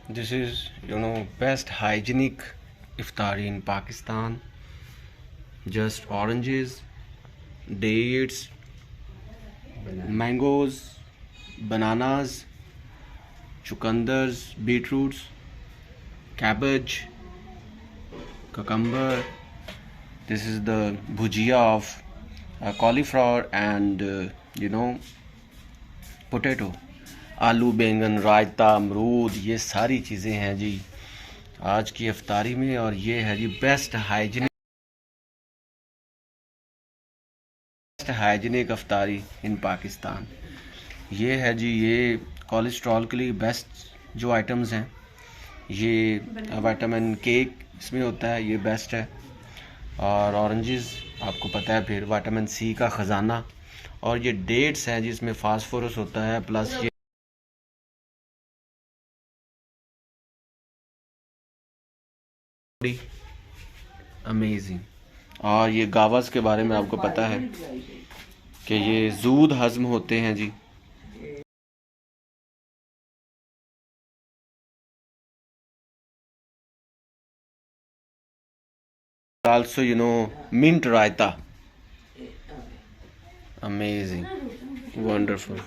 This is, best hygienic iftari in Pakistan. Just oranges, dates, mangoes, bananas, chucandars, beetroots, cabbage, cucumber. This is the bhujia of cauliflower and potato, आलू, बैंगन, रायता, अमरूद, ये सारी चीज़ें हैं जी आज की इफ्तारी में। और ये है जी बेस्ट हाइजीनिक इफ्तारी इन पाकिस्तान। ये है जी, ये कोलेस्ट्रॉल के लिए बेस्ट जो आइटम्स हैं, ये विटामिन केक इसमें होता है, ये बेस्ट है। और ऑरेंजेस आपको पता है, फिर विटामिन सी का ख़जाना। और ये डेट्स हैं जिसमें फास्फोरस होता है, प्लस ये अमेजिंग। और ये गावस के बारे में आपको पता है कि ये जूद हज़म होते हैं जी। Also, mint raita. Amazing. Wonderful.